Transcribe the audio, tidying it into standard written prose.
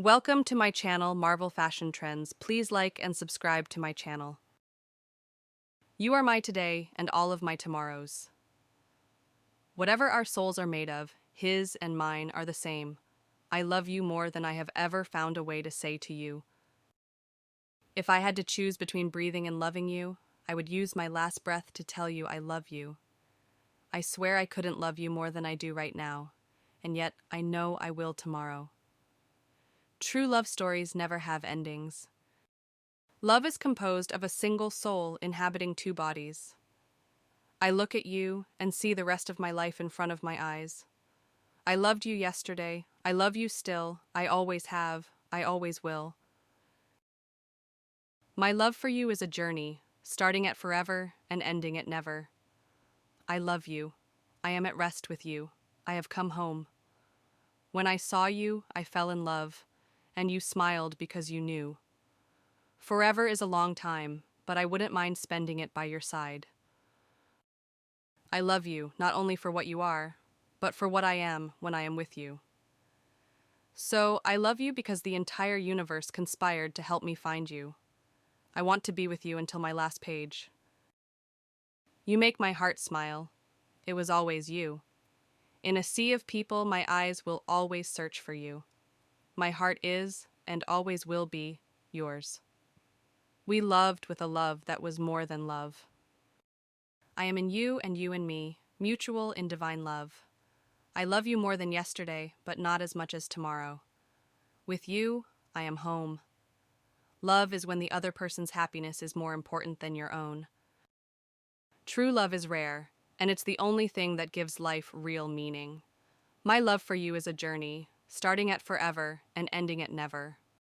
Welcome to my channel, Marvel Fashion Trends. Please like and subscribe to my channel. You are my today and all of my tomorrows. Whatever our souls are made of, his and mine are the same. I love you more than I have ever found a way to say to you. If I had to choose between breathing and loving you, I would use my last breath to tell you I love you. I swear I couldn't love you more than I do right now, and yet I know I will tomorrow. True love stories never have endings. Love is composed of a single soul inhabiting two bodies. I look at you and see the rest of my life in front of my eyes. I loved you yesterday, I love you still, I always have, I always will. My love for you is a journey, starting at forever and ending at never. I love you. I am at rest with you. I have come home. When I saw you, I fell in love, and you smiled because you knew. Forever is a long time, but I wouldn't mind spending it by your side. I love you, not only for what you are, but for what I am when I am with you. So, I love you because the entire universe conspired to help me find you. I want to be with you until my last page. You make my heart smile. It was always you. In a sea of people, my eyes will always search for you. My heart is, and always will be, yours. We loved with a love that was more than love. I am in you and you in me, mutual in divine love. I love you more than yesterday, but not as much as tomorrow. With you, I am home. Love is when the other person's happiness is more important than your own. True love is rare, and it's the only thing that gives life real meaning. My love for you is a journey, starting at forever and ending at never.